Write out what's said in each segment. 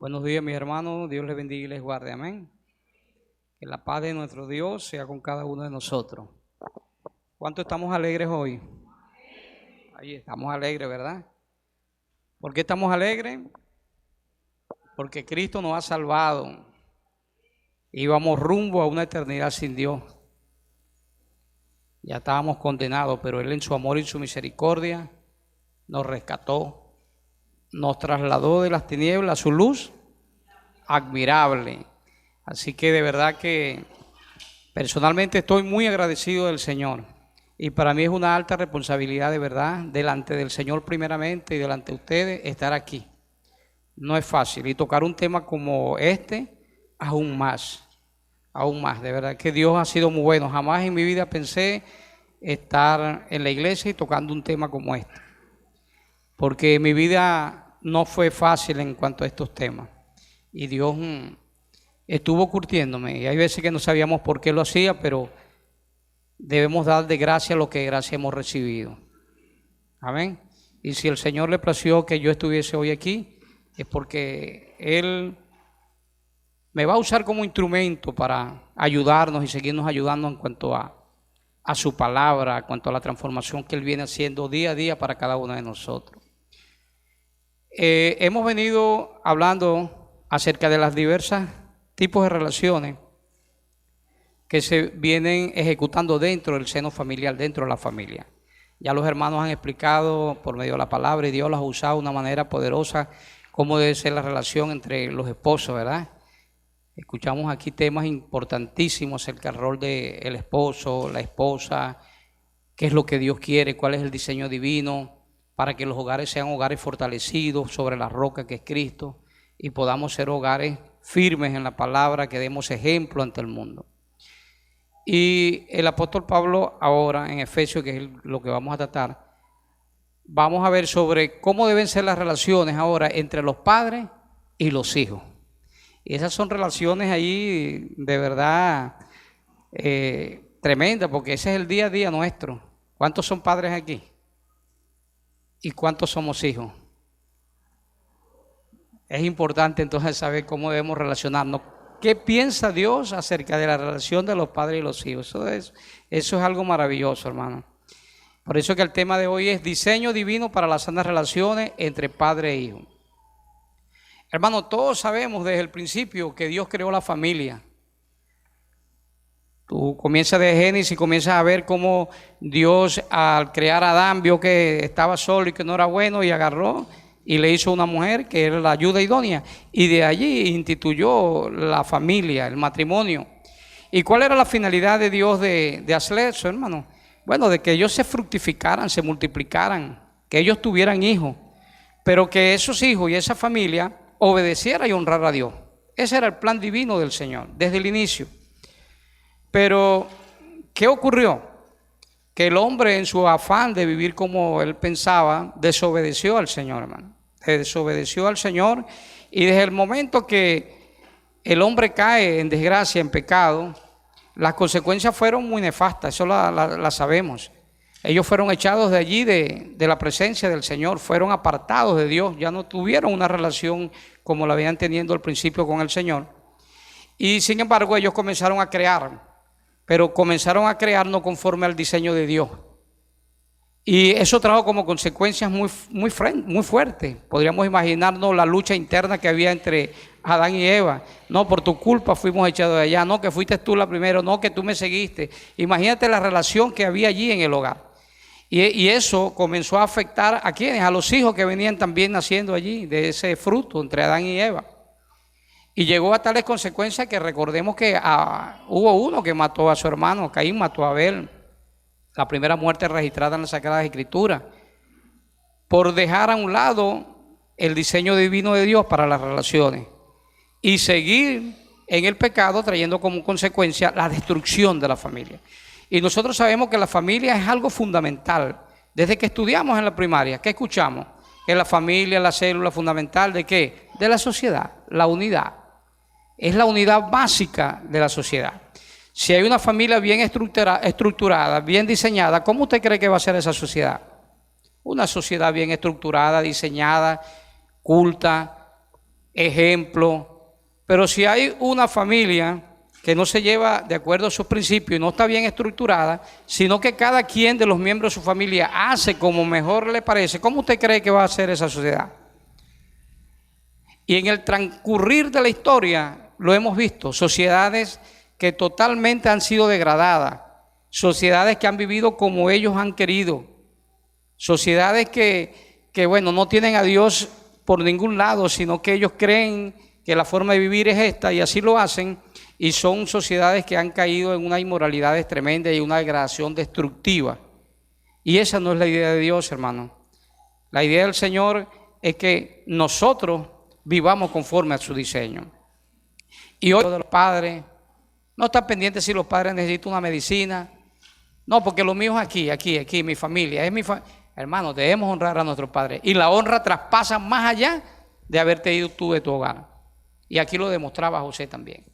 Buenos días, mis hermanos. Dios les bendiga y les guarde. Amén. Que la paz de nuestro Dios sea con cada uno de nosotros. ¿Cuánto estamos alegres hoy? Ahí estamos alegres, ¿verdad? ¿Por qué estamos alegres? Porque Cristo nos ha salvado. Íbamos rumbo a una eternidad sin Dios. Ya estábamos condenados, pero Él en su amor y su misericordia nos rescató. Nos trasladó de las tinieblas a su luz admirable. Así que de verdad que personalmente estoy muy agradecido del Señor. Y para mí es una alta responsabilidad, de verdad, delante del Señor primeramente y delante de ustedes, estar aquí. No es fácil. Y tocar un tema como este, aún más. De verdad que Dios ha sido muy bueno. Jamás en mi vida pensé estar en la iglesia y tocando un tema como este. Porque mi vida no fue fácil en cuanto a estos temas. Y Dios estuvo curtiéndome. Y hay veces que no sabíamos por qué lo hacía, pero debemos dar de gracia lo que gracia hemos recibido. Amén. Y si el Señor le plació que yo estuviese hoy aquí, es porque Él me va a usar como instrumento para ayudarnos y seguirnos ayudando en cuanto a su palabra, en cuanto a la transformación que Él viene haciendo día a día para cada uno de nosotros. Hemos venido hablando acerca de las diversas tipos de relaciones que se vienen ejecutando dentro del seno familiar, dentro de la familia. Ya los hermanos han explicado por medio de la palabra y Dios los ha usado de una manera poderosa cómo debe ser la relación entre los esposos, ¿verdad? Escuchamos aquí temas importantísimos acerca del rol del esposo, la esposa, qué es lo que Dios quiere, cuál es el diseño divino, para que los hogares sean hogares fortalecidos sobre la roca que es Cristo y podamos ser hogares firmes en la palabra, que demos ejemplo ante el mundo. Y el apóstol Pablo ahora en Efesios, que es lo que vamos a tratar, vamos a ver sobre cómo deben ser las relaciones ahora entre los padres y los hijos. Y esas son relaciones ahí de verdad tremendas, porque ese es el día a día nuestro. ¿Cuántos son padres aquí? ¿Y cuántos somos hijos? Es importante entonces saber cómo debemos relacionarnos. ¿Qué piensa Dios acerca de la relación de los padres y los hijos? Eso es algo maravilloso, hermano. Por eso que el tema de hoy es diseño divino para las sanas relaciones entre padre e hijo. Hermano, todos sabemos desde el principio que Dios creó la familia. Tú comienzas de Génesis y comienzas a ver cómo Dios al crear a Adán vio que estaba solo y que no era bueno y agarró y le hizo una mujer que era la ayuda idónea y de allí instituyó la familia, el matrimonio. ¿Y cuál era la finalidad de Dios de hacer eso, hermano? Bueno, de que ellos se fructificaran, se multiplicaran, que ellos tuvieran hijos, pero que esos hijos y esa familia obedeciera y honrara a Dios. Ese era el plan divino del Señor desde el inicio. Pero, ¿qué ocurrió? Que el hombre en su afán de vivir como él pensaba, desobedeció al Señor, hermano. Desobedeció al Señor y desde el momento que el hombre cae en desgracia, en pecado, las consecuencias fueron muy nefastas, eso la sabemos. Ellos fueron echados de allí, de la presencia del Señor, fueron apartados de Dios, ya no tuvieron una relación como la habían teniendo al principio con el Señor. Y sin embargo ellos comenzaron a crear. Pero comenzaron a crear no conforme al diseño de Dios. Y eso trajo como consecuencias muy fuertes. Podríamos imaginarnos la lucha interna que había entre Adán y Eva. No, por tu culpa fuimos echados de allá. No, que fuiste tú la primera. No, que tú me seguiste. Imagínate la relación que había allí en el hogar. Y eso comenzó a afectar a quienes, a los hijos que venían también naciendo allí, de ese fruto entre Adán y Eva. Y llegó a tales consecuencias que recordemos que hubo uno que mató a su hermano, Caín mató a Abel, la primera muerte registrada en las Sagradas Escrituras, por dejar a un lado el diseño divino de Dios para las relaciones y seguir en el pecado trayendo como consecuencia la destrucción de la familia. Y nosotros sabemos que la familia es algo fundamental. Desde que estudiamos en la primaria, ¿qué escuchamos? Que la familia es la célula fundamental ¿de qué? De la sociedad, la unidad. Es la unidad básica de la sociedad. Si hay una familia bien estructurada, bien diseñada, ¿cómo usted cree que va a ser esa sociedad? Una sociedad bien estructurada, diseñada, culta, ejemplo. Pero si hay una familia que no se lleva de acuerdo a sus principios y no está bien estructurada, sino que cada quien de los miembros de su familia hace como mejor le parece, ¿cómo usted cree que va a ser esa sociedad? Y en el transcurrir de la historia lo hemos visto, sociedades que totalmente han sido degradadas, sociedades que han vivido como ellos han querido, sociedades que bueno, no tienen a Dios por ningún lado, sino que ellos creen que la forma de vivir es esta y así lo hacen, y son sociedades que han caído en una inmoralidad tremenda y una degradación destructiva. Y esa no es la idea de Dios, hermano. La idea del Señor es que nosotros vivamos conforme a su diseño. Y hoy los padres no están pendientes si los padres necesitan una medicina. No, porque lo mío es aquí, mi familia, hermano, debemos honrar a nuestros padres. Y la honra traspasa más allá de haberte ido tú de tu hogar. Y aquí lo demostraba José también.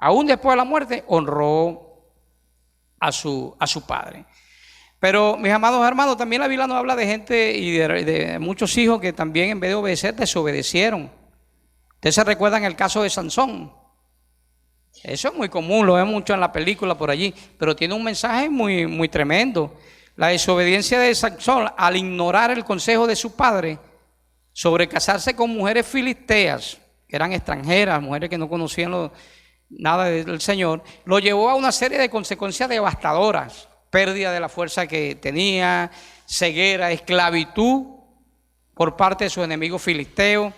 Aún después de la muerte, honró a su padre. Pero, mis amados hermanos, también la Biblia nos habla de gente y de muchos hijos que también en vez de obedecer, desobedecieron. Ustedes se recuerdan el caso de Sansón. Eso es muy común, lo vemos mucho en la película por allí, pero tiene un mensaje muy, muy tremendo. La desobediencia de Sansón al ignorar el consejo de su padre sobre casarse con mujeres filisteas, que eran extranjeras, mujeres que no conocían nada del Señor, lo llevó a una serie de consecuencias devastadoras: pérdida de la fuerza que tenía, ceguera, esclavitud por parte de sus enemigos filisteos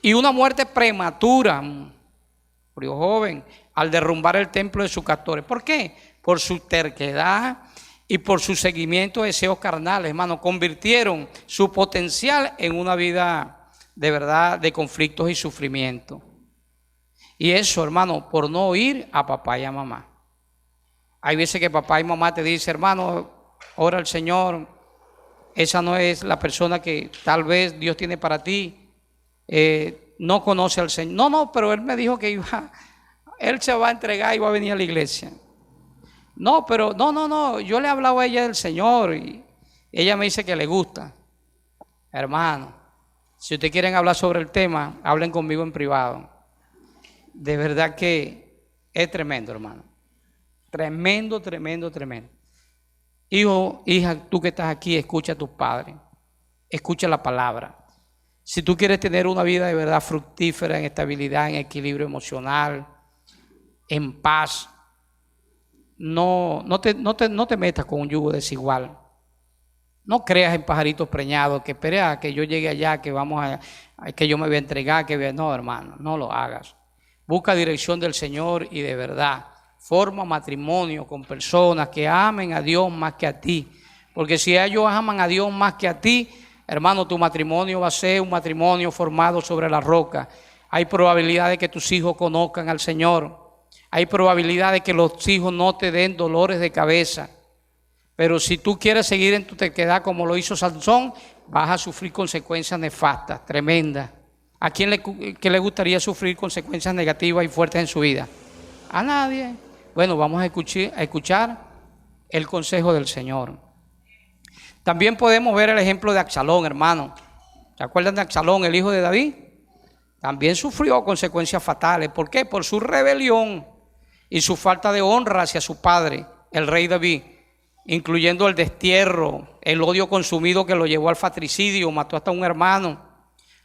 y una muerte prematura, murió joven, al derrumbar el templo de sus castores. ¿Por qué? Por su terquedad y por su seguimiento de deseos carnales, hermano. Convirtieron su potencial en una vida de verdad de conflictos y sufrimiento. Y eso, hermano, por no oír a papá y a mamá. Hay veces que papá y mamá te dicen, hermano, ora al Señor, esa no es la persona que tal vez Dios tiene para ti, no conoce al Señor. No, pero él me dijo que él se va a entregar y va a venir a la iglesia. No, pero no, yo le he hablado a ella del Señor y ella me dice que le gusta. Hermano, si ustedes quieren hablar sobre el tema, hablen conmigo en privado. De verdad que es tremendo, hermano. Tremendo. Hijo, hija, tú que estás aquí, escucha a tus padres. Escucha la palabra. Si tú quieres tener una vida de verdad fructífera, en estabilidad, en equilibrio emocional, en paz, no te metas con un yugo desigual. No creas en pajaritos preñados, que espere a que yo llegue allá, que que yo me voy a entregar, no, hermano, no lo hagas. Busca dirección del Señor y de verdad forma matrimonio con personas que amen a Dios más que a ti. Porque si ellos aman a Dios más que a ti, hermano, tu matrimonio va a ser un matrimonio formado sobre la roca. Hay probabilidad de que tus hijos conozcan al Señor. Hay probabilidad de que los hijos no te den dolores de cabeza. Pero si tú quieres seguir en tu terquedad como lo hizo Sansón, vas a sufrir consecuencias nefastas, tremendas. ¿A quién le gustaría sufrir consecuencias negativas y fuertes en su vida? A nadie. Bueno, vamos a escuchar el consejo del Señor. También podemos ver el ejemplo de Absalón, hermano. ¿Se acuerdan de Absalón, el hijo de David? También sufrió consecuencias fatales. ¿Por qué? Por su rebelión y su falta de honra hacia su padre, el rey David, incluyendo el destierro, el odio consumido que lo llevó al fratricidio, mató hasta un hermano,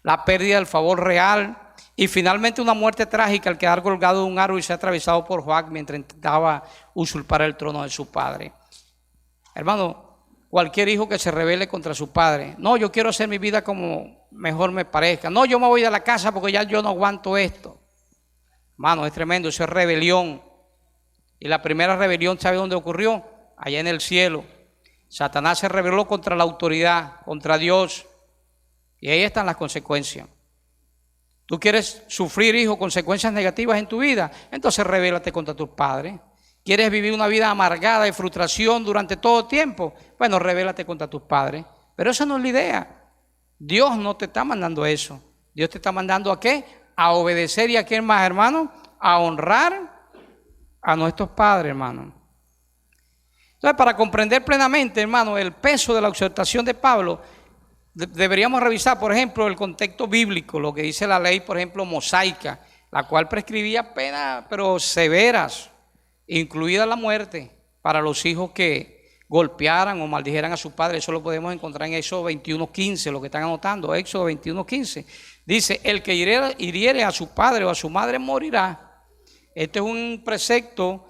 la pérdida del favor real y finalmente una muerte trágica al quedar colgado de un árbol y ser atravesado por Joab mientras intentaba usurpar el trono de su padre. Hermano, cualquier hijo que se rebele contra su padre, no, yo quiero hacer mi vida como mejor me parezca, no, yo me voy de la casa porque ya yo no aguanto esto. Hermano, es tremendo, eso es rebelión. Y la primera rebelión, ¿sabe dónde ocurrió? Allá en el cielo. Satanás se rebeló contra la autoridad, contra Dios. Y ahí están las consecuencias. ¿Tú quieres sufrir, hijo, consecuencias negativas en tu vida? Entonces rebélate contra tus padres. ¿Quieres vivir una vida amargada de frustración durante todo el tiempo? Bueno, rebélate contra tus padres. Pero esa no es la idea. Dios no te está mandando eso. Dios te está mandando ¿a qué? A obedecer y ¿a quién más, hermano? A honrar a nuestros padres, hermano. Entonces, para comprender plenamente, hermano, el peso de la exhortación de Pablo, deberíamos revisar, por ejemplo, el contexto bíblico, lo que dice la ley, por ejemplo, mosaica, la cual prescribía penas, pero severas, incluida la muerte, para los hijos que golpearan o maldijeran a sus padres. Eso lo podemos encontrar en Éxodo 21:15, lo que están anotando, Éxodo 21:15. Dice, el que hiriere a su padre o a su madre morirá. Este es un precepto,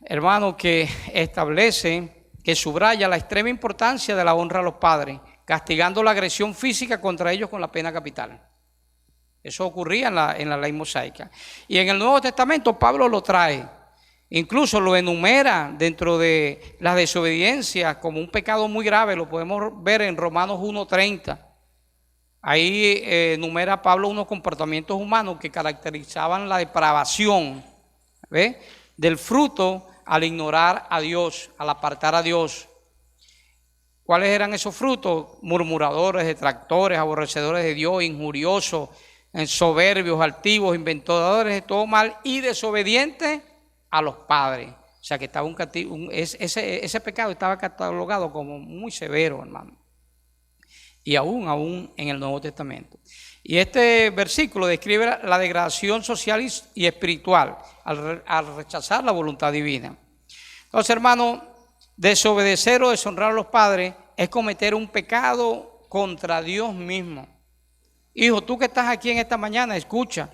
hermano, que establece, que subraya la extrema importancia de la honra a los padres, castigando la agresión física contra ellos con la pena capital. Eso ocurría en la ley mosaica. Y en el Nuevo Testamento Pablo lo trae. Incluso lo enumera dentro de la desobediencia como un pecado muy grave. Lo podemos ver en Romanos 1:30. Ahí enumera Pablo unos comportamientos humanos que caracterizaban la depravación, ¿ve?, del fruto al ignorar a Dios, al apartar a Dios. ¿Cuáles eran esos frutos? Murmuradores, detractores, aborrecedores de Dios, injuriosos, soberbios, altivos, inventadores de todo mal y desobedientes a los padres. O sea que estaba ese pecado estaba catalogado como muy severo, hermano. Y aún en el Nuevo Testamento. Y este versículo describe la degradación social y espiritual al rechazar la voluntad divina. Entonces, hermano, desobedecer o deshonrar a los padres es cometer un pecado contra Dios mismo. Hijo, tú que estás aquí en esta mañana, escucha.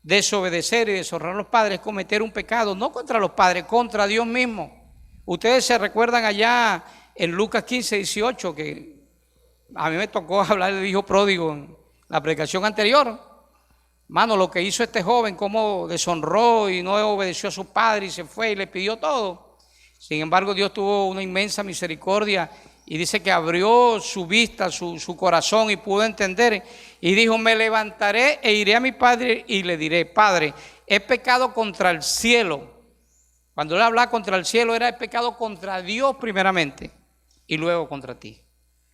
Desobedecer y deshonrar a los padres es cometer un pecado, no contra los padres, contra Dios mismo. Ustedes se recuerdan allá en Lucas 15:18, que a mí me tocó hablar del hijo pródigo en la predicación anterior. Mano, lo que hizo este joven, cómo deshonró y no obedeció a su padre y se fue y le pidió todo. Sin embargo, Dios tuvo una inmensa misericordia y dice que abrió su vista, su corazón, y pudo entender. Y dijo, me levantaré e iré a mi padre y le diré, Padre, he pecado contra el cielo. Cuando él hablaba contra el cielo, era el pecado contra Dios primeramente y luego contra ti.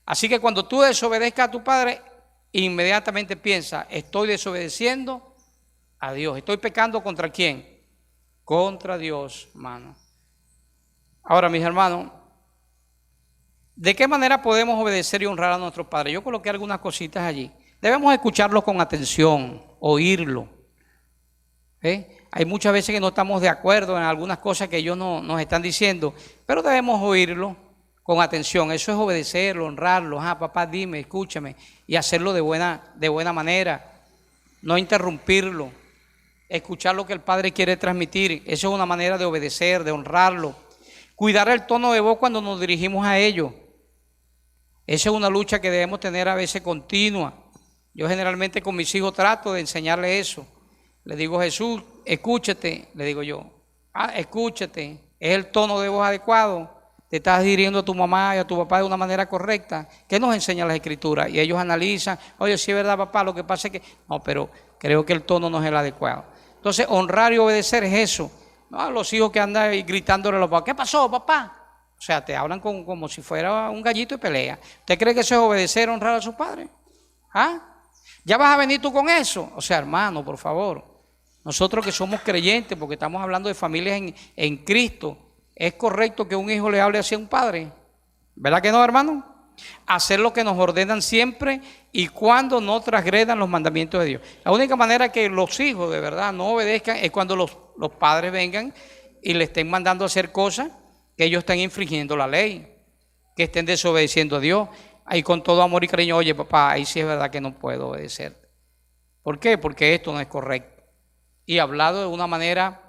Así que cuando tú desobedezcas a tu padre, inmediatamente piensa, estoy desobedeciendo a Dios. ¿Estoy pecando contra quién? Contra Dios, hermano. Ahora, mis hermanos, ¿de qué manera podemos obedecer y honrar a nuestros padres? Yo coloqué algunas cositas allí. Debemos escucharlos con atención, oírlo. Hay muchas veces que no estamos de acuerdo en algunas cosas que ellos nos están diciendo, pero debemos oírlo con atención. Eso es obedecerlo, honrarlo. Papá, dime, escúchame, y hacerlo de buena manera. No interrumpirlo. Escuchar lo que el padre quiere transmitir. Eso es una manera de obedecer, de honrarlo. Cuidar el tono de voz cuando nos dirigimos a ellos. Esa es una lucha que debemos tener a veces continua. Yo generalmente con mis hijos trato de enseñarles eso. Le digo, Jesús, escúchate, le digo yo. Escúchate, es el tono de voz adecuado. Te estás dirigiendo a tu mamá y a tu papá de una manera correcta. ¿Qué nos enseña la Escritura? Y ellos analizan, oye, sí es verdad, papá, lo que pasa es que... No, pero creo que el tono no es el adecuado. Entonces, honrar y obedecer es eso. No, los hijos que andan gritándole a los papás, ¿qué pasó, papá? O sea, te hablan como si fuera un gallito de pelea. ¿Usted cree que eso es obedecer, honrar a sus padres? ¿Ya vas a venir tú con eso? O sea, hermano, por favor. Nosotros que somos creyentes, porque estamos hablando de familias en Cristo, ¿es correcto que un hijo le hable así a un padre? ¿Verdad que no, hermano? Hacer lo que nos ordenan siempre y cuando no transgredan los mandamientos de Dios. La única manera que los hijos de verdad no obedezcan es cuando los padres vengan y le estén mandando a hacer cosas que ellos estén infringiendo la ley, que estén desobedeciendo a Dios. Ahí con todo amor y cariño, oye papá, ahí sí es verdad que no puedo obedecer. ¿Por qué? Porque esto no es correcto. Y hablado de una manera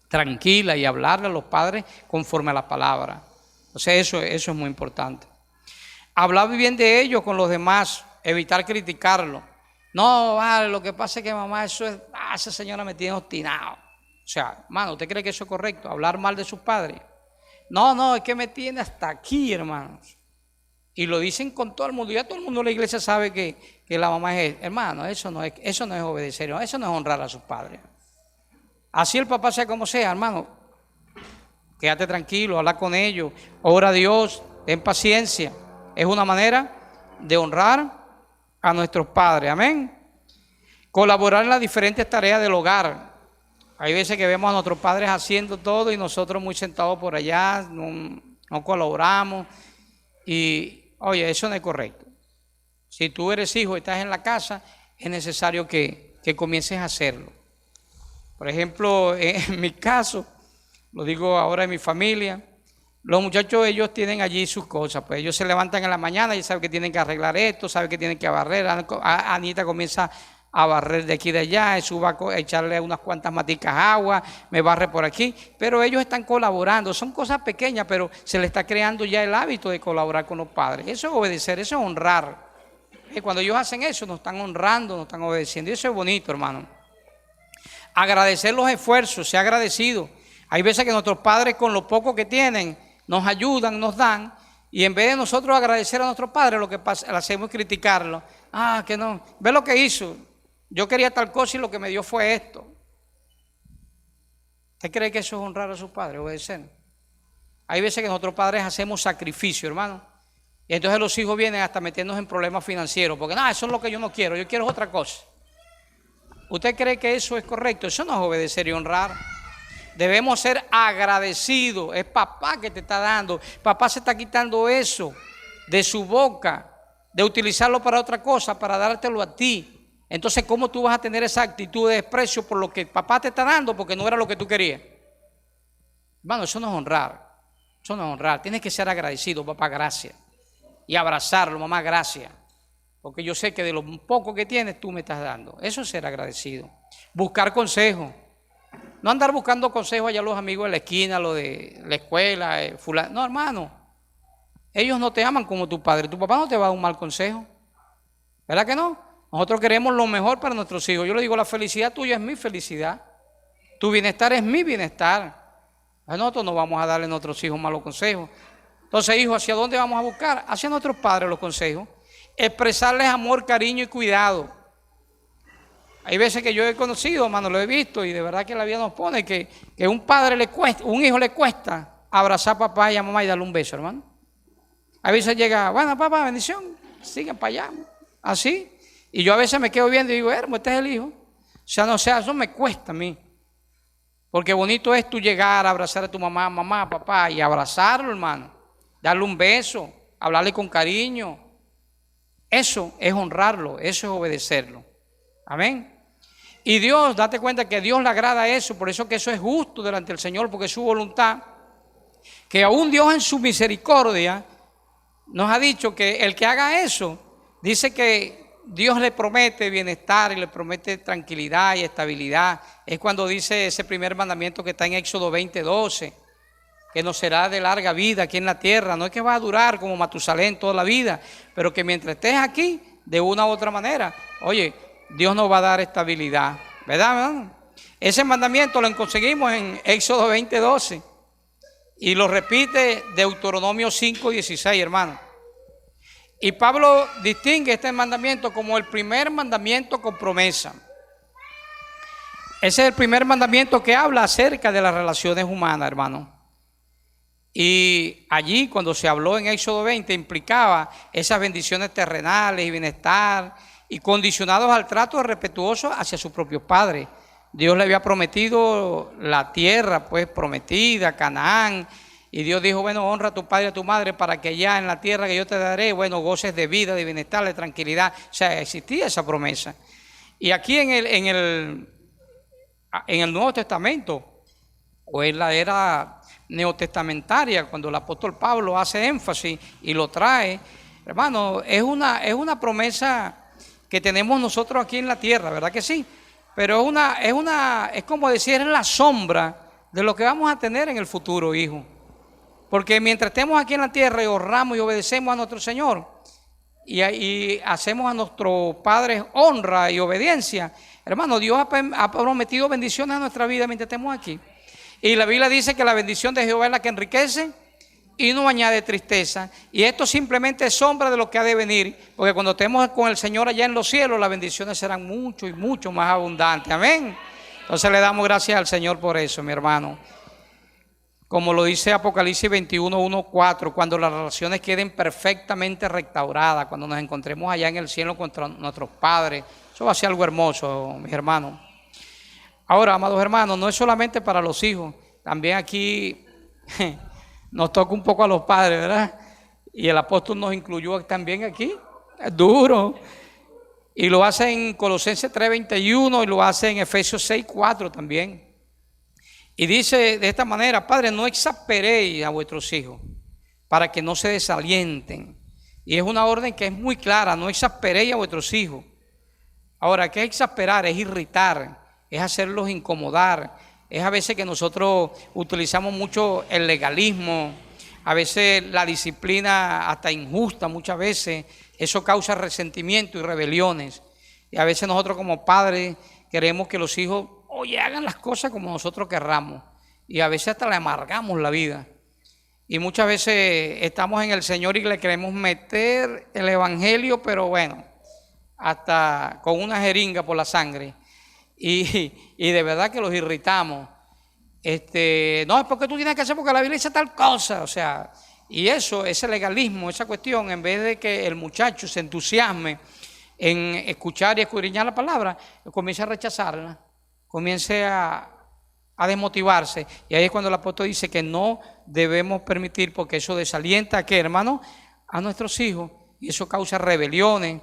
tranquila y hablarle a los padres conforme a la palabra. O sea, eso es muy importante. Hablar bien de ellos con los demás, evitar criticarlo. No, vale, lo que pasa es que mamá, esa señora me tiene obstinado. O sea, hermano, ¿usted cree que eso es correcto? Hablar mal de sus padres. No, es que me tiene hasta aquí, hermanos. Y lo dicen con todo el mundo. Ya todo el mundo de la iglesia sabe que la mamá es, hermano, eso no es obedecer, eso no es honrar a sus padres. Así el papá sea como sea, hermano, quédate tranquilo, habla con ellos, ora a Dios, ten paciencia. Es una manera de honrar a nuestros padres, amén. Colaborar en las diferentes tareas del hogar. Hay veces que vemos a nuestros padres haciendo todo y nosotros muy sentados por allá, no colaboramos. Y Oye, eso no es correcto. Si tú eres hijo y estás en la casa, es necesario que comiences a hacerlo. Por ejemplo, en mi caso, lo digo ahora en mi familia, los muchachos, ellos tienen allí sus cosas, pues ellos se levantan en la mañana y saben que tienen que arreglar esto, saben que tienen que barrer. Anita comienza a barrer de aquí y de allá, suba a echarle unas cuantas maticas agua, me barre por aquí, pero ellos están colaborando, son cosas pequeñas, pero se le está creando ya el hábito de colaborar con los padres. Eso es obedecer, eso es honrar. Y cuando ellos hacen eso, nos están honrando, nos están obedeciendo, y eso es bonito, hermano. Agradecer los esfuerzos, ser agradecido. Hay veces que nuestros padres, con lo poco que tienen, nos ayudan, nos dan, y en vez de nosotros agradecer a nuestros padres, lo que hacemos es criticarlo. Ah, que no, ve lo que hizo. Yo quería tal cosa y lo que me dio fue esto. ¿Usted cree que eso es honrar a sus padres, obedecer? Hay veces que nosotros padres hacemos sacrificio, hermano, y entonces los hijos vienen hasta meternos en problemas financieros, porque no, eso es lo que yo no quiero, yo quiero otra cosa. ¿Usted cree que eso es correcto? Eso no es obedecer y honrar. Debemos ser agradecidos. Es papá que te está dando. Papá se está quitando eso de su boca, de utilizarlo para otra cosa, para dártelo a ti. Entonces, ¿cómo tú vas a tener esa actitud de desprecio por lo que papá te está dando porque no era lo que tú querías? Hermano, eso no es honrar. Eso no es honrar. Tienes que ser agradecido, papá, gracias. Y abrazarlo, mamá, gracias. Porque yo sé que de lo poco que tienes tú me estás dando. Eso es ser agradecido. Buscar consejo. No andar buscando consejos allá los amigos de la esquina, lo de la escuela, fulano. No, hermano. Ellos no te aman como tu padre. Tu papá no te va a dar un mal consejo. ¿Verdad que no? Nosotros queremos lo mejor para nuestros hijos. Yo le digo, la felicidad tuya es mi felicidad. Tu bienestar es mi bienestar. Nosotros no vamos a darle a nuestros hijos malos consejos. Entonces, hijos, ¿hacia dónde vamos a buscar? Hacia nuestros padres los consejos. Expresarles amor, cariño y cuidado. Hay veces que yo he conocido, hermano, lo he visto, y de verdad que la vida nos pone que un padre le cuesta, un hijo le cuesta abrazar a papá y a mamá y darle un beso, hermano. A veces llega, bueno, papá, bendición, sigan para allá, así. Y yo a veces me quedo viendo y digo, este es el hijo. O sea, eso me cuesta a mí. Porque bonito es tú llegar a abrazar a tu mamá, mamá, papá, y abrazarlo, hermano. Darle un beso, hablarle con cariño. Eso es honrarlo, eso es obedecerlo. Amén. Y Dios, date cuenta que a Dios le agrada eso, por eso que eso es justo delante del Señor, porque es su voluntad. Que aún Dios en su misericordia nos ha dicho que el que haga eso, dice que Dios le promete bienestar y le promete tranquilidad y estabilidad. Es cuando dice ese primer mandamiento que está en Éxodo 20:12, que nos será de larga vida aquí en la tierra. No es que va a durar como Matusalén toda la vida, pero que mientras estés aquí, de una u otra manera, oye, Dios nos va a dar estabilidad, ¿verdad, hermano? Ese mandamiento lo conseguimos en Éxodo 20:12 y lo repite Deuteronomio 5:16, hermano. Y Pablo distingue este mandamiento como el primer mandamiento con promesa. Ese es el primer mandamiento que habla acerca de las relaciones humanas, hermano. Y allí, cuando se habló en Éxodo 20, implicaba esas bendiciones terrenales y bienestar, y condicionados al trato respetuoso hacia sus propios padres. Dios le había prometido la tierra, pues prometida, Canaán, y Dios dijo, bueno, honra a tu padre y a tu madre para que allá en la tierra que yo te daré, bueno, goces de vida, de bienestar, de tranquilidad. O sea, existía esa promesa. Y aquí en el Nuevo Testamento, o en la era neotestamentaria, cuando el apóstol Pablo hace énfasis y lo trae, hermano, es una promesa que tenemos nosotros aquí en la tierra, ¿verdad que sí? Pero es como decir, es la sombra de lo que vamos a tener en el futuro, hijo. Porque mientras estemos aquí en la tierra y honramos y obedecemos a nuestro Señor y hacemos a nuestros padres honra y obediencia, hermano, Dios ha prometido bendiciones a nuestra vida mientras estemos aquí. Y la Biblia dice que la bendición de Jehová es la que enriquece y no añade tristeza. Y esto simplemente es sombra de lo que ha de venir, porque cuando estemos con el Señor allá en los cielos, las bendiciones serán mucho y mucho más abundantes. Amén. Entonces le damos gracias al Señor por eso, mi hermano. Como lo dice Apocalipsis 21:1-4, cuando las relaciones queden perfectamente restauradas, cuando nos encontremos allá en el cielo contra nuestros padres, eso va a ser algo hermoso, mis hermanos. Ahora, amados hermanos, no es solamente para los hijos, también aquí nos toca un poco a los padres, ¿verdad? Y el apóstol nos incluyó también aquí. Es duro. Y lo hace en Colosenses 3:21 y lo hace en Efesios 6:4 también. Y dice de esta manera: Padre, no exasperéis a vuestros hijos para que no se desalienten. Y es una orden que es muy clara: no exasperéis a vuestros hijos. Ahora, ¿qué es exasperar? Es irritar, es hacerlos incomodar. Es a veces que nosotros utilizamos mucho el legalismo, a veces la disciplina hasta injusta, muchas veces eso causa resentimiento y rebeliones. Y a veces nosotros como padres queremos que los hijos, oye, hagan las cosas como nosotros querramos. Y a veces hasta le amargamos la vida. Y muchas veces estamos en el Señor y le queremos meter el evangelio, pero bueno, hasta con una jeringa por la sangre. Y de verdad que los irritamos. No, es porque tú tienes que hacer porque la Biblia dice tal cosa. O sea, y eso, ese legalismo, esa cuestión, en vez de que el muchacho se entusiasme en escuchar y escudriñar la palabra, comienza a rechazarla, comience a desmotivarse. Y ahí es cuando el apóstol dice que no debemos permitir, porque eso desalienta, ¿qué, hermano? A nuestros hijos, y eso causa rebeliones.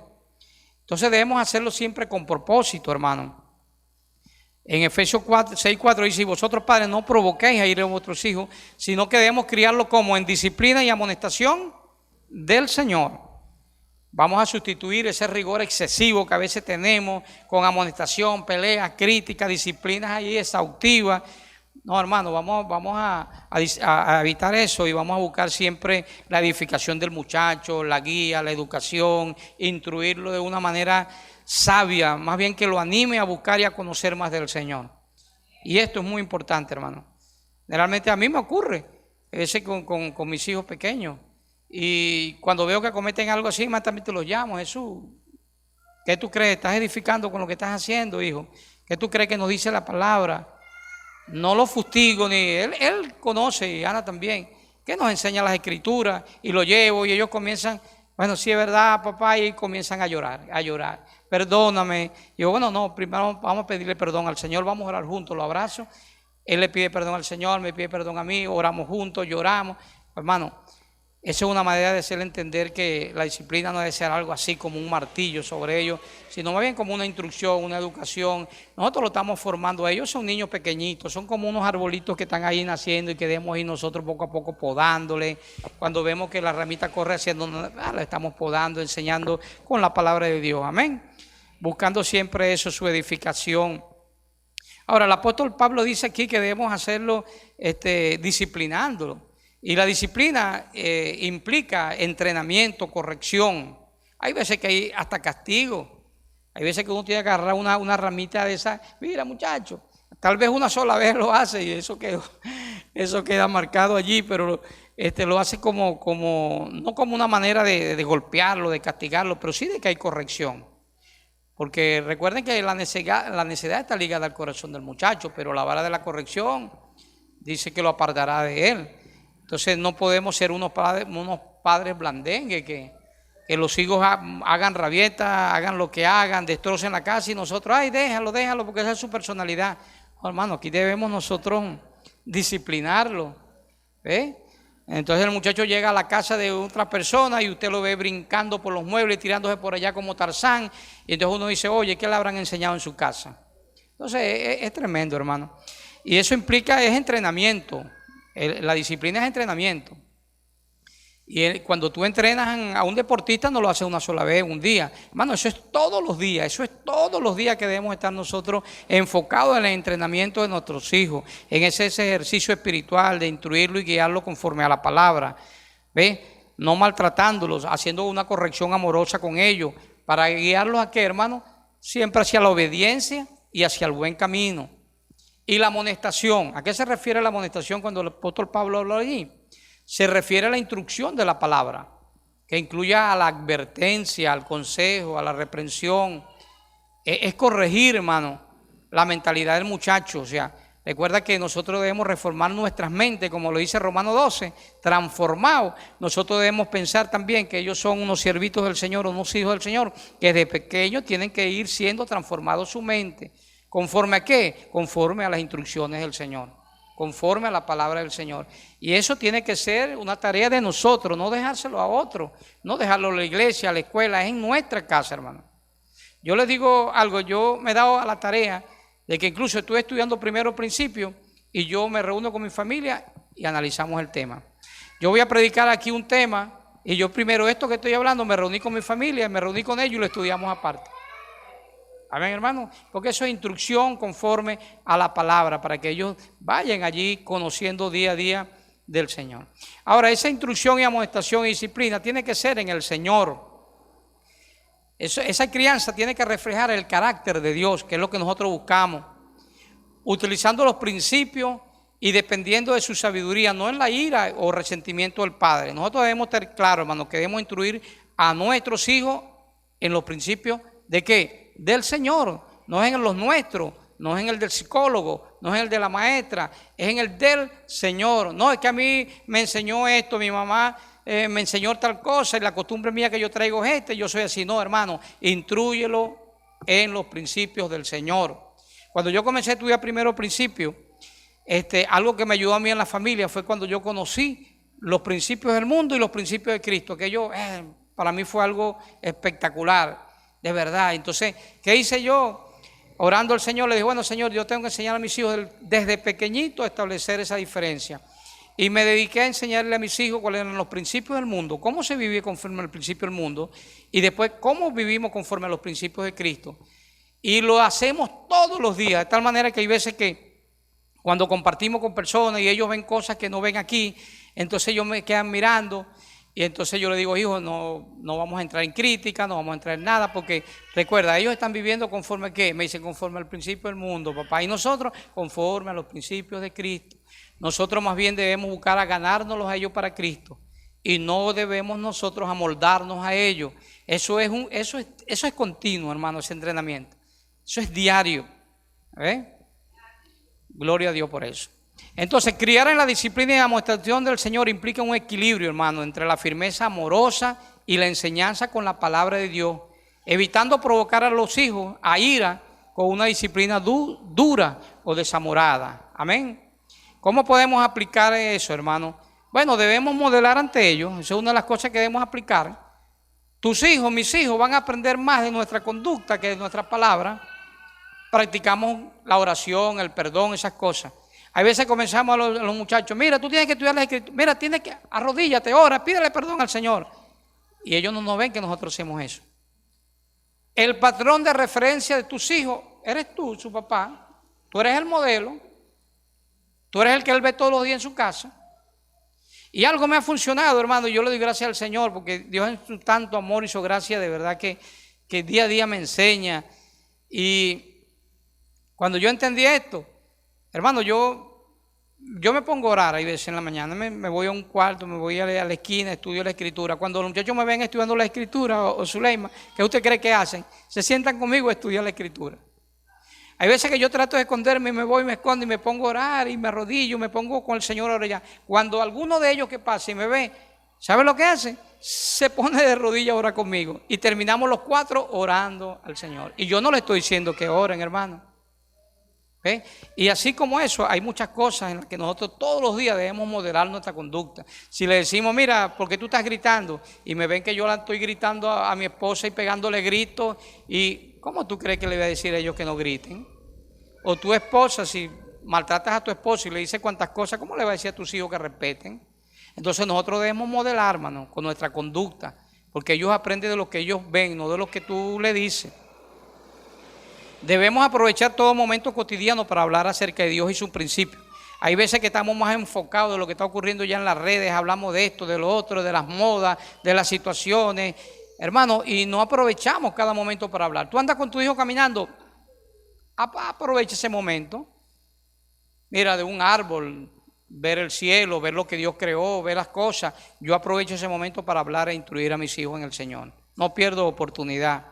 Entonces debemos hacerlo siempre con propósito, hermano. En Efesios 6:4 dice: y vosotros, padres, no provoquéis a ir a vuestros hijos, sino que debemos criarlos como en disciplina y amonestación del Señor. Vamos a sustituir ese rigor excesivo que a veces tenemos con amonestación, peleas, críticas, disciplinas ahí exhaustivas. No, hermano, vamos a evitar eso y vamos a buscar siempre la edificación del muchacho, la guía, la educación, instruirlo de una manera sabia, más bien que lo anime a buscar y a conocer más del Señor. Y esto es muy importante, hermano. Generalmente a mí me ocurre, a veces con mis hijos pequeños, y cuando veo que cometen algo así, inmediatamente los llamo: Jesús, ¿qué tú crees? ¿Estás edificando con lo que estás haciendo, hijo? ¿Qué tú crees que nos dice la palabra? No lo fustigo, ni él conoce, y Ana también, que nos enseña las escrituras, y lo llevo y ellos comienzan: bueno, sí es verdad, papá, y comienzan a llorar, perdóname. Y yo, bueno, no, primero vamos a pedirle perdón al Señor, vamos a orar juntos, lo abrazo, él le pide perdón al Señor, me pide perdón a mí, oramos juntos, lloramos. Hermano, esa es una manera de hacerle entender que la disciplina no debe ser algo así como un martillo sobre ellos, sino más bien como una instrucción, una educación. Nosotros lo estamos formando a ellos, son niños pequeñitos, son como unos arbolitos que están ahí naciendo y que debemos ir nosotros poco a poco podándole. Cuando vemos que la ramita corre haciendo, la estamos podando, enseñando con la palabra de Dios, amén. Buscando siempre eso, su edificación. Ahora, el apóstol Pablo dice aquí que debemos hacerlo disciplinándolo. Y la disciplina implica entrenamiento, corrección. Hay veces que hay hasta castigo. Hay veces que uno tiene que agarrar una ramita de esa. Mira, muchacho, tal vez una sola vez lo hace y eso queda marcado allí, pero lo hace como no como una manera de golpearlo, de castigarlo, pero sí de que hay corrección. Porque recuerden que la necedad está ligada al corazón del muchacho, pero la vara de la corrección dice que lo apartará de él. Entonces no podemos ser unos padres blandengues que los hijos hagan rabietas, hagan lo que hagan, destrocen la casa y nosotros, ay, déjalo, porque esa es su personalidad. Oh, hermano, aquí debemos nosotros disciplinarlo. ¿Ve? Entonces el muchacho llega a la casa de otra persona y usted lo ve brincando por los muebles, tirándose por allá como Tarzán, y entonces uno dice: oye, ¿qué le habrán enseñado en su casa? Entonces es tremendo, hermano. Y eso implica, es entrenamiento. La disciplina es entrenamiento. Y cuando tú entrenas a un deportista, no lo haces una sola vez, un día. Hermano, eso es todos los días. Eso es todos los días que debemos estar nosotros enfocados en el entrenamiento de nuestros hijos, en ese ejercicio espiritual de instruirlo y guiarlo conforme a la palabra. ¿Ve? No maltratándolos, haciendo una corrección amorosa con ellos, para guiarlos a qué, hermano, siempre hacia la obediencia y hacia el buen camino. Y la amonestación, ¿a qué se refiere la amonestación cuando el apóstol Pablo habló allí? Se refiere a la instrucción de la palabra, que incluya a la advertencia, al consejo, a la reprensión. Es corregir, hermano, la mentalidad del muchacho. O sea, recuerda que nosotros debemos reformar nuestras mentes, como lo dice Romanos 12, transformados. Nosotros debemos pensar también que ellos son unos siervitos del Señor, unos hijos del Señor, que desde pequeños tienen que ir siendo transformados su mente. ¿Conforme a qué? Conforme a las instrucciones del Señor. conforme a la palabra del Señor. Y eso tiene que ser una tarea de nosotros, no dejárselo a otro, no dejarlo a la iglesia, a la escuela, es en nuestra casa, hermano. Yo les digo algo, yo me he dado a la tarea de que incluso estuve estudiando primero principios y yo me reúno con mi familia y analizamos el tema. Yo voy a predicar aquí un tema y yo primero esto que estoy hablando me reuní con mi familia, me reuní con ellos y lo estudiamos aparte. Amén, hermano, porque eso es instrucción conforme a la palabra, para que ellos vayan allí conociendo día a día del Señor. Ahora, esa instrucción y amonestación y disciplina tiene que ser en el Señor. Esa crianza tiene que reflejar el carácter de Dios, que es lo que nosotros buscamos, utilizando los principios y dependiendo de su sabiduría, no en la ira o resentimiento del Padre. Nosotros debemos estar claros, hermano, que debemos instruir a nuestros hijos en los principios de ¿qué? Del Señor, no es en los nuestros, no es en el del psicólogo, no es en el de la maestra, es en el del Señor. No, es que a mí me enseñó esto, mi mamá me enseñó tal cosa y la costumbre mía que yo traigo es esta y yo soy así. No, hermano, intrúyelo en los principios del Señor. Cuando yo comencé a estudiar primero principios, algo que me ayudó a mí en la familia fue cuando yo conocí los principios del mundo y los principios de Cristo, que para mí fue algo espectacular. De verdad, entonces, ¿qué hice yo? Orando al Señor, le dije, bueno, Señor, yo tengo que enseñar a mis hijos desde pequeñito a establecer esa diferencia. Y me dediqué a enseñarle a mis hijos cuáles eran los principios del mundo, cómo se vive conforme al principio del mundo, y después cómo vivimos conforme a los principios de Cristo. Y lo hacemos todos los días, de tal manera que hay veces que cuando compartimos con personas y ellos ven cosas que no ven aquí, entonces ellos me quedan mirando. Y entonces yo le digo, hijo, no vamos a entrar en crítica, no vamos a entrar en nada, porque recuerda, ellos están viviendo conforme a ¿qué? Me dicen conforme al principio del mundo, papá, y nosotros conforme a los principios de Cristo. Nosotros más bien debemos buscar a ganárnoslos a ellos para Cristo y no debemos nosotros amoldarnos a ellos. Eso es continuo, hermano, ese entrenamiento. Eso es diario. Gloria a Dios por eso. Entonces, criar en la disciplina y amonestación del Señor implica un equilibrio, hermano, entre la firmeza amorosa y la enseñanza con la palabra de Dios, evitando provocar a los hijos a ira con una disciplina dura o desamorada. Amén. ¿Cómo podemos aplicar eso, hermano? Bueno, debemos modelar ante ellos. Esa es una de las cosas que debemos aplicar. Tus hijos, mis hijos, van a aprender más de nuestra conducta que de nuestra palabra. Practicamos la oración, el perdón, esas cosas. Hay veces comenzamos a los muchachos, mira, tú tienes que estudiar la Escritura, mira, tienes que arrodíllate, ora, pídele perdón al Señor. Y ellos no nos ven que nosotros hacemos eso. El patrón de referencia de tus hijos eres tú, su papá. Tú eres el modelo. Tú eres el que él ve todos los días en su casa. Y algo me ha funcionado, hermano, y yo le doy gracias al Señor, porque Dios en su tanto amor y su gracia, de verdad que día a día me enseña. Y cuando yo entendí esto, hermano, yo me pongo a orar hay veces en la mañana, me voy a un cuarto, me voy a la esquina, estudio la Escritura. Cuando los muchachos me ven estudiando la Escritura, o Zuleima, ¿qué usted cree que hacen? Se sientan conmigo a estudiar la Escritura. Hay veces que yo trato de esconderme y me voy, me escondo y me pongo a orar y me arrodillo, me pongo con el Señor a orar. Cuando alguno de ellos que pase y me ve, ¿sabe lo que hace? Se pone de rodillas a orar conmigo y terminamos los 4 orando al Señor. Y yo no le estoy diciendo que oren, hermano. Y así como eso, hay muchas cosas en las que nosotros todos los días debemos modelar nuestra conducta. Si le decimos, mira, ¿por qué tú estás gritando? Y me ven que yo la estoy gritando a mi esposa y pegándole gritos. ¿Y cómo tú crees que le voy a decir a ellos que no griten? O tu esposa, si maltratas a tu esposa y le dices cuantas cosas, ¿cómo le vas a decir a tus hijos que respeten? Entonces nosotros debemos modelar, hermano, con nuestra conducta, porque ellos aprenden de lo que ellos ven, no de lo que tú le dices. Debemos aprovechar todo momento cotidiano para hablar acerca de Dios y sus principios. Hay veces que estamos más enfocados de lo que está ocurriendo ya en las redes, hablamos de esto, de lo otro, de las modas, de las situaciones, hermano, y no aprovechamos cada momento para hablar. Tú andas con tu hijo caminando, aprovecha ese momento. Mira, de un árbol, ver el cielo, ver lo que Dios creó, ver las cosas. Yo aprovecho ese momento para hablar e instruir a mis hijos en el Señor. No pierdo oportunidad.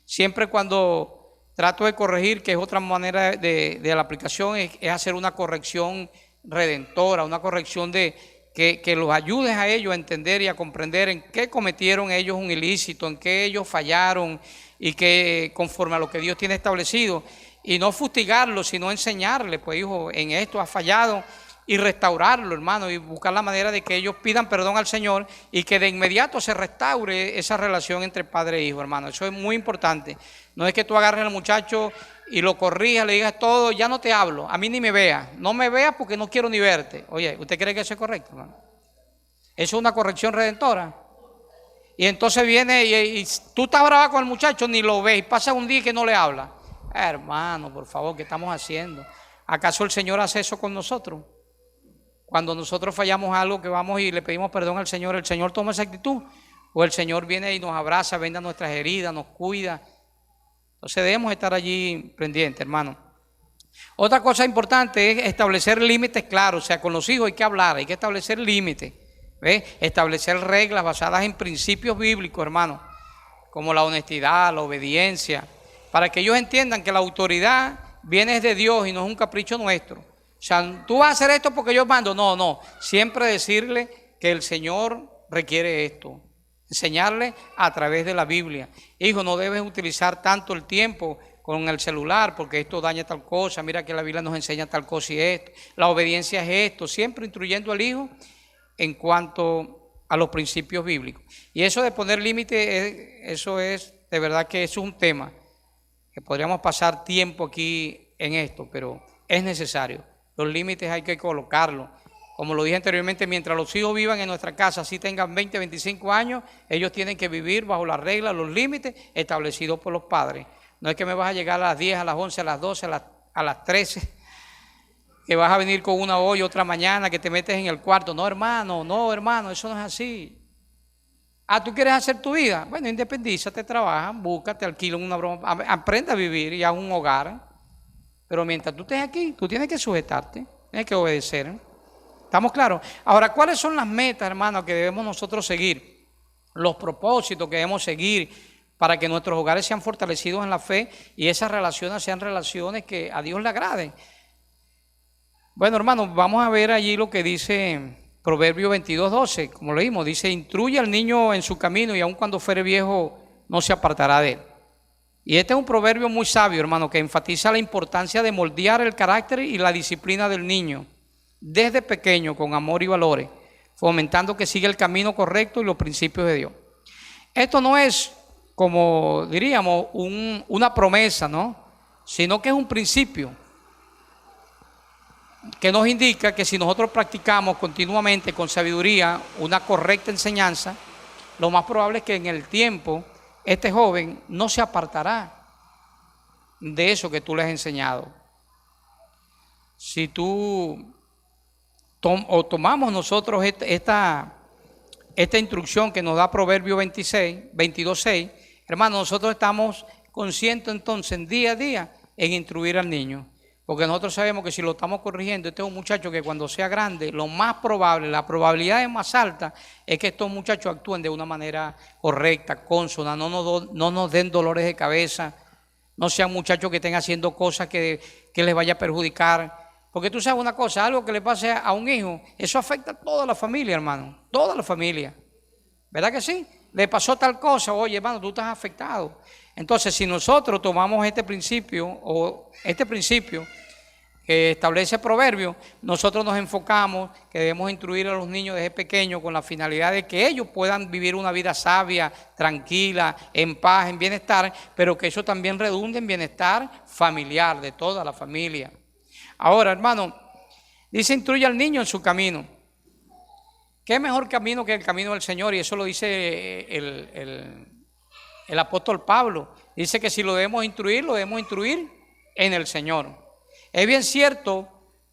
Siempre cuando trato de corregir, que es otra manera de la aplicación, es hacer una corrección redentora, una corrección que los ayude a ellos a entender y a comprender en qué cometieron ellos un ilícito, en qué ellos fallaron, y que conforme a lo que Dios tiene establecido, y no fustigarlo, sino enseñarle, pues hijo, en esto has fallado, y restaurarlo, hermano, y buscar la manera de que ellos pidan perdón al Señor y que de inmediato se restaure esa relación entre padre e hijo, hermano. Eso es muy importante. No es que tú agarres al muchacho y lo corrijas, le digas todo, ya no te hablo, a mí ni me veas, no me veas porque no quiero ni verte. Oye, ¿usted cree que eso es correcto, hermano? Eso es una corrección redentora. Y entonces viene y tú estás brava con el muchacho, ni lo ves, y pasa un día que no le habla. Hermano, por favor, ¿qué estamos haciendo? ¿Acaso el Señor hace eso con nosotros? Cuando nosotros fallamos algo, que vamos y le pedimos perdón al Señor, ¿el Señor toma esa actitud? ¿O el Señor viene y nos abraza, venda nuestras heridas, nos cuida? Entonces debemos estar allí pendientes, hermano. Otra cosa importante es establecer límites claros. O sea, con los hijos hay que hablar, hay que establecer límites, ¿ves? Establecer reglas basadas en principios bíblicos, hermano, como la honestidad, la obediencia, para que ellos entiendan que la autoridad viene de Dios y no es un capricho nuestro. O sea, tú vas a hacer esto porque yo mando. No, no. Siempre decirle que el Señor requiere esto. Enseñarle a través de la Biblia. Hijo, no debes utilizar tanto el tiempo con el celular porque esto daña tal cosa. Mira que la Biblia nos enseña tal cosa y esto. La obediencia es esto. Siempre instruyendo al hijo en cuanto a los principios bíblicos. Y eso de poner límites, eso es, de verdad que eso es un tema que podríamos pasar tiempo aquí en esto, pero es necesario. Los límites hay que colocarlos. Como lo dije anteriormente, mientras los hijos vivan en nuestra casa, si tengan 20, 25 años, ellos tienen que vivir bajo las reglas, los límites establecidos por los padres. No es que me vas a llegar a las 10, a las 11, a las 12, a las 13, que vas a venir con una hoy, otra mañana, que te metes en el cuarto. No, hermano, eso no es así. Ah, ¿tú quieres hacer tu vida? Bueno, independízate, trabaja, búscate, alquila una broma, aprende a vivir y a un hogar. Pero mientras tú estés aquí, tú tienes que sujetarte, tienes que obedecer. ¿Estamos claros? Ahora, ¿cuáles son las metas, hermano, que debemos nosotros seguir? Los propósitos que debemos seguir para que nuestros hogares sean fortalecidos en la fe y esas relaciones sean relaciones que a Dios le agraden. Bueno, hermano, vamos a ver allí lo que dice Proverbio 22:12. Como leímos, dice, instruye al niño en su camino y aun cuando fuere viejo no se apartará de él. Y este es un proverbio muy sabio, hermano, que enfatiza la importancia de moldear el carácter y la disciplina del niño desde pequeño con amor y valores, fomentando que siga el camino correcto y los principios de Dios. Esto no es, como diríamos, una promesa, ¿no? Sino que es un principio que nos indica que si nosotros practicamos continuamente con sabiduría una correcta enseñanza, lo más probable es que en el tiempo este joven no se apartará de eso que tú le has enseñado. Si tú tomamos nosotros esta instrucción que nos da Proverbio 22:6, hermano, nosotros estamos conscientes entonces día a día en instruir al niño. Porque nosotros sabemos que si lo estamos corrigiendo, este es un muchacho que cuando sea grande, lo más probable, la probabilidad es más alta, es que estos muchachos actúen de una manera correcta, consona, no nos den dolores de cabeza, no sean muchachos que estén haciendo cosas que les vaya a perjudicar. Porque tú sabes una cosa, algo que le pase a un hijo, eso afecta a toda la familia, hermano, toda la familia. ¿Verdad que sí? Le pasó tal cosa, oye, hermano, tú estás afectado. Entonces, si nosotros tomamos este principio que establece el proverbio, nosotros nos enfocamos que debemos instruir a los niños desde pequeños con la finalidad de que ellos puedan vivir una vida sabia, tranquila, en paz, en bienestar, pero que eso también redunde en bienestar familiar de toda la familia. Ahora, hermano, dice instruye al niño en su camino. ¿Qué mejor camino que el camino del Señor? Y eso lo dice el apóstol Pablo. Dice que si lo debemos instruir en el Señor. Es bien cierto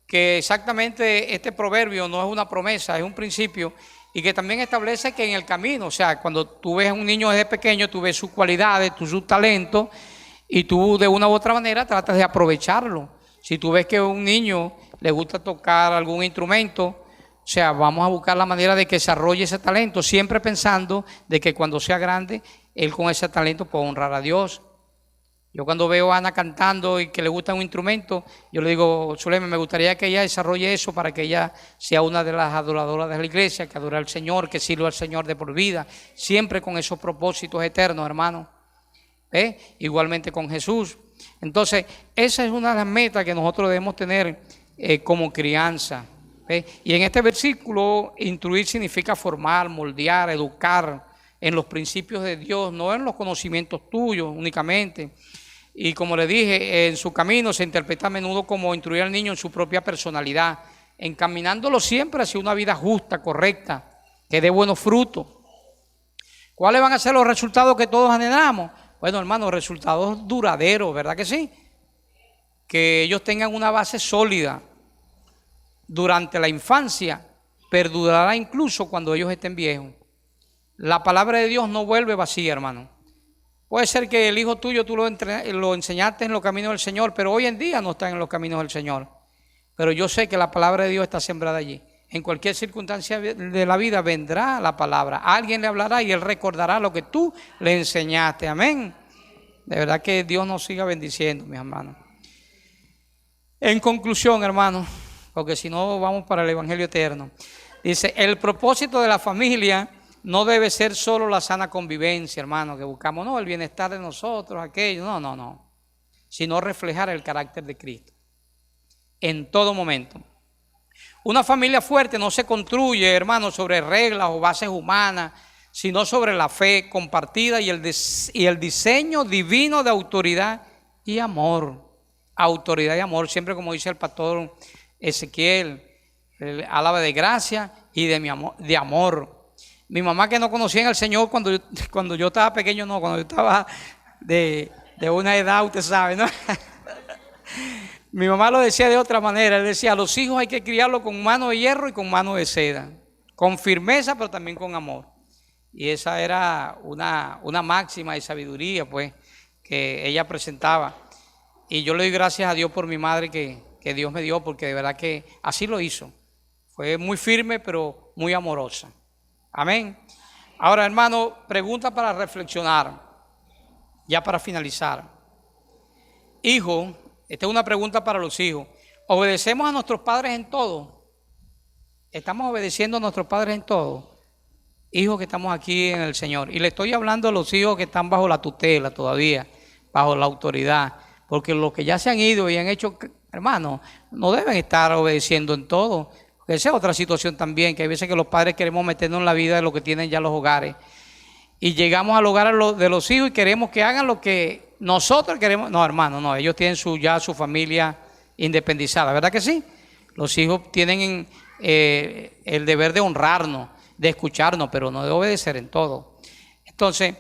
que exactamente este proverbio no es una promesa, es un principio, y que también establece que en el camino, o sea, cuando tú ves a un niño desde pequeño, tú ves sus cualidades, sus talentos, y tú de una u otra manera tratas de aprovecharlo. Si tú ves que a un niño le gusta tocar algún instrumento, o sea, vamos a buscar la manera de que desarrolle ese talento, siempre pensando de que cuando sea grande, él con ese talento puede honrar a Dios. Yo cuando veo a Ana cantando y que le gusta un instrumento, yo le digo, Zulema, me gustaría que ella desarrolle eso para que ella sea una de las adoradoras de la iglesia, que adore al Señor, que sirva al Señor de por vida, siempre con esos propósitos eternos, hermano. Igualmente con Jesús. Entonces, esa es una de las metas que nosotros debemos tener como crianza. Y en este versículo, instruir significa formar, moldear, educar en los principios de Dios, no en los conocimientos tuyos únicamente. Y como le dije, en su camino se interpreta a menudo como instruir al niño en su propia personalidad, encaminándolo siempre hacia una vida justa, correcta, que dé buenos frutos. ¿Cuáles van a ser los resultados que todos anhelamos? Bueno, hermanos, resultados duraderos, ¿verdad que sí? Que ellos tengan una base sólida durante la infancia, perdurará incluso cuando ellos estén viejos. La palabra de Dios no vuelve vacía, hermano. Puede ser que el hijo tuyo tú lo enseñaste en los caminos del Señor, pero hoy en día no está en los caminos del Señor. Pero yo sé que la palabra de Dios está sembrada allí. En cualquier circunstancia de la vida vendrá la palabra. Alguien le hablará y él recordará lo que tú le enseñaste. Amén. De verdad que Dios nos siga bendiciendo, mis hermanos. En conclusión, hermanos, porque si no vamos para el Evangelio eterno. Dice, el propósito de la familia no debe ser solo la sana convivencia, hermano, que buscamos, no, el bienestar de nosotros, aquello, no, sino reflejar el carácter de Cristo en todo momento. Una familia fuerte no se construye, hermano, sobre reglas o bases humanas, sino sobre la fe compartida y el diseño divino de autoridad y amor. Autoridad y amor, siempre como dice el pastor Ezequiel, alaba de gracia y de amor. Mi mamá, que no conocía al Señor cuando yo estaba pequeño, no, cuando yo estaba de una edad, usted sabe, ¿no? Mi mamá lo decía de otra manera. Él decía, a los hijos hay que criarlos con mano de hierro y con mano de seda, con firmeza, pero también con amor. Y esa era una máxima de sabiduría, pues, que ella presentaba. Y yo le doy gracias a Dios por mi madre que Dios me dio, porque de verdad que así lo hizo. Fue muy firme, pero muy amorosa. Amén. Ahora, hermano, pregunta para reflexionar, ya para finalizar. Hijo, esta es una pregunta para los hijos. ¿Obedecemos a nuestros padres en todo? ¿Estamos obedeciendo a nuestros padres en todo? Hijos que estamos aquí en el Señor. Y le estoy hablando a los hijos que están bajo la tutela todavía, bajo la autoridad. Porque los que ya se han ido y han hecho, hermano, no deben estar obedeciendo en todo. Porque esa es otra situación también, que hay veces que los padres queremos meternos en la vida de lo que tienen ya los hogares. Y llegamos al hogar de los hijos y queremos que hagan lo que nosotros queremos. No, hermano, no, ellos tienen ya su familia independizada, ¿verdad que sí? Los hijos tienen el deber de honrarnos, de escucharnos, pero no de obedecer en todo. Entonces,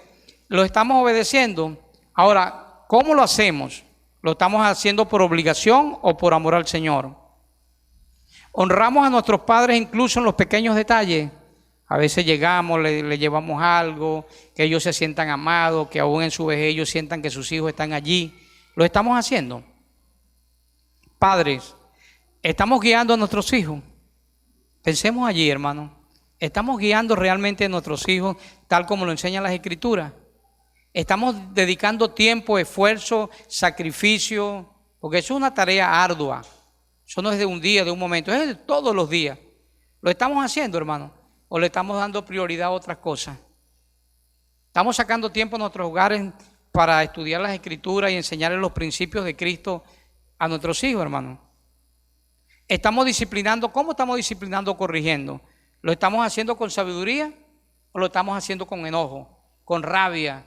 lo estamos obedeciendo. Ahora, ¿cómo lo hacemos? ¿Lo estamos haciendo por obligación o por amor al Señor? Honramos a nuestros padres incluso en los pequeños detalles. A veces llegamos, le llevamos algo, que ellos se sientan amados, que aún en su vejez ellos sientan que sus hijos están allí. ¿Lo estamos haciendo? Padres, ¿estamos guiando a nuestros hijos? Pensemos allí, hermano. ¿Estamos guiando realmente a nuestros hijos tal como lo enseñan las Escrituras? ¿Estamos dedicando tiempo, esfuerzo, sacrificio? Porque eso es una tarea ardua. Eso no es de un día, de un momento, es de todos los días. ¿Lo estamos haciendo, hermano? ¿O le estamos dando prioridad a otras cosas? ¿Estamos sacando tiempo en nuestros hogares para estudiar las Escrituras y enseñarles los principios de Cristo a nuestros hijos, hermano? ¿Estamos disciplinando? ¿Cómo estamos disciplinando o corrigiendo? ¿Lo estamos haciendo con sabiduría o lo estamos haciendo con enojo, con rabia?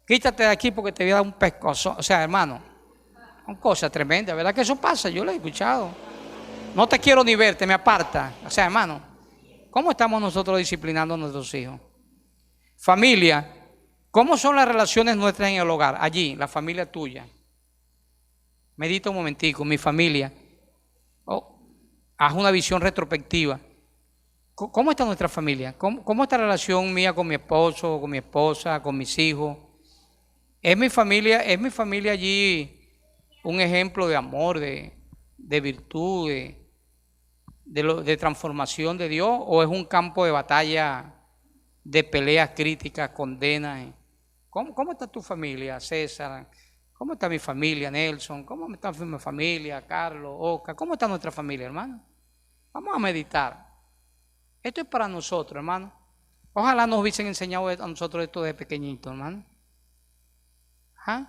Quítate de aquí porque te voy a dar un pescozo. O sea, hermano, son cosas tremendas, ¿verdad que eso pasa? Yo lo he escuchado. No te quiero ni verte, me aparta. O sea, hermano, ¿cómo estamos nosotros disciplinando a nuestros hijos? Familia, ¿cómo son las relaciones nuestras en el hogar? Allí, la familia tuya. Medita un momentico, mi familia. Haz una visión retrospectiva. ¿Cómo está nuestra familia? ¿Cómo está la relación mía con mi esposo, con mi esposa, con mis hijos? ¿Es mi familia allí un ejemplo de amor, de virtud, de transformación de Dios? ¿O es un campo de batalla, de peleas críticas, condenas? ¿Cómo está tu familia, César? ¿Cómo está mi familia, Nelson? ¿Cómo está mi familia, Carlos, Oca? ¿Cómo está nuestra familia, hermano? Vamos a meditar. Esto es para nosotros, hermano. Ojalá nos hubiesen enseñado a nosotros esto de pequeñito, hermano. ¿Ah?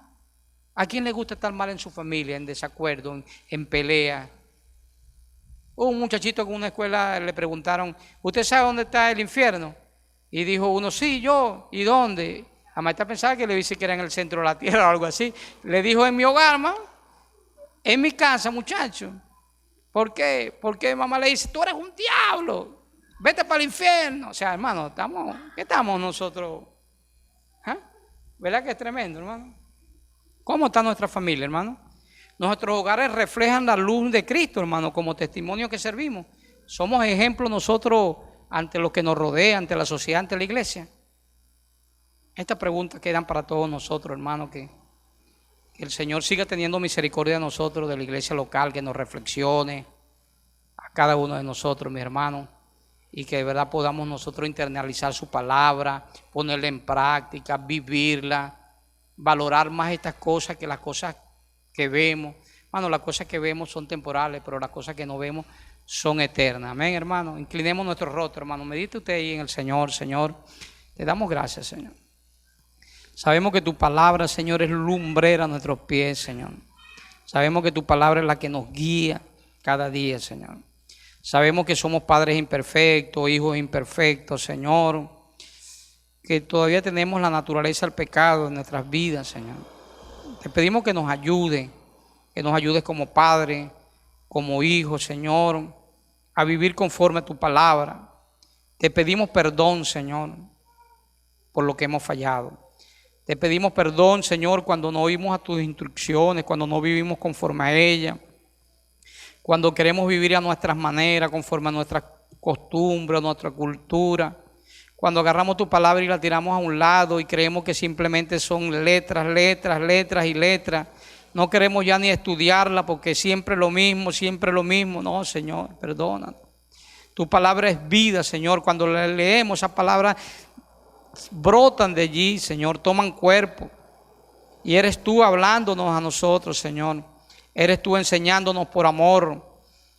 ¿A quién le gusta estar mal en su familia, en desacuerdo, en pelea? Un muchachito con una escuela le preguntaron, ¿usted sabe dónde está el infierno? Y dijo uno, sí, yo. ¿Y dónde? La maestra pensaba que le dice que era en el centro de la tierra o algo así. Le dijo, en mi hogar, mamá, en mi casa, muchacho. ¿Por qué? Porque mamá le dice, tú eres un diablo, vete para el infierno. O sea, hermano, ¿qué estamos nosotros? ¿Ah? ¿Verdad que es tremendo, hermano? ¿Cómo está nuestra familia, hermano? Nuestros hogares reflejan la luz de Cristo, hermano, como testimonio que servimos. Somos ejemplos nosotros ante lo que nos rodea, ante la sociedad, ante la iglesia. Estas preguntas quedan para todos nosotros, hermano, que el Señor siga teniendo misericordia de nosotros, de la iglesia local, que nos reflexione a cada uno de nosotros, mi hermano, y que de verdad podamos nosotros internalizar su palabra, ponerla en práctica, vivirla, valorar más estas cosas que las cosas que vemos. Hermano, las cosas que vemos son temporales, pero las cosas que no vemos son eternas. Amén, hermano. Inclinemos nuestro rostro, hermano. Medite usted ahí en el Señor. Señor, te damos gracias, Señor. Sabemos que tu palabra, Señor, es lumbrera a nuestros pies, Señor. Sabemos que tu palabra es la que nos guía cada día, Señor. Sabemos que somos padres imperfectos, hijos imperfectos, Señor, que todavía tenemos la naturaleza del pecado en nuestras vidas, Señor. Te pedimos que nos ayudes como padre, como hijo, Señor, a vivir conforme a tu palabra. Te pedimos perdón, Señor, por lo que hemos fallado. Te pedimos perdón, Señor, cuando no oímos a tus instrucciones, cuando no vivimos conforme a ellas, cuando queremos vivir a nuestras maneras, conforme a nuestras costumbres, a nuestra cultura, cuando agarramos tu palabra y la tiramos a un lado y creemos que simplemente son letras, letras, letras y letras. No queremos ya ni estudiarla porque siempre lo mismo, siempre lo mismo. No, Señor, perdónanos. Tu palabra es vida, Señor. Cuando la leemos, esas palabras brotan de allí, Señor, toman cuerpo. Y eres tú hablándonos a nosotros, Señor. Eres tú enseñándonos por amor.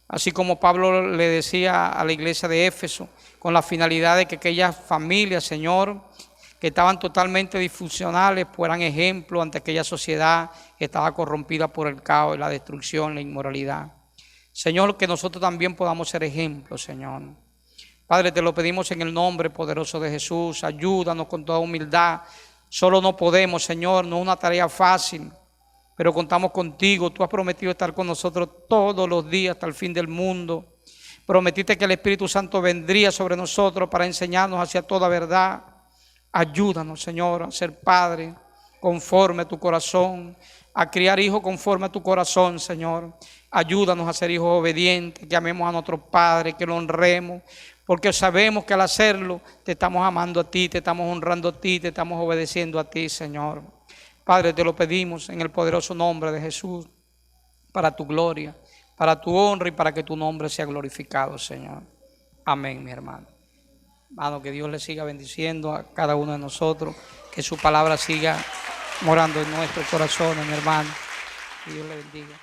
Así como Pablo le decía a la iglesia de Éfeso, con la finalidad de que aquellas familias, Señor, que estaban totalmente disfuncionales, fueran ejemplo ante aquella sociedad que estaba corrompida por el caos, la destrucción, la inmoralidad. Señor, que nosotros también podamos ser ejemplos, Señor. Padre, te lo pedimos en el nombre poderoso de Jesús. Ayúdanos con toda humildad. Solo no podemos, Señor, no es una tarea fácil, pero contamos contigo. Tú has prometido estar con nosotros todos los días hasta el fin del mundo. Prometiste que el Espíritu Santo vendría sobre nosotros para enseñarnos hacia toda verdad. Ayúdanos, Señor, a ser padre conforme a tu corazón, a criar hijos conforme a tu corazón, Señor. Ayúdanos a ser hijos obedientes, que amemos a nuestro Padre, que lo honremos, porque sabemos que al hacerlo te estamos amando a ti, te estamos honrando a ti, te estamos obedeciendo a ti, Señor. Padre, te lo pedimos en el poderoso nombre de Jesús, para tu gloria, para tu honra y para que tu nombre sea glorificado, Señor. Amén, mi hermano. Hermano, que Dios le siga bendiciendo a cada uno de nosotros, que su palabra siga morando en nuestros corazones, mi hermano. Que Dios le bendiga.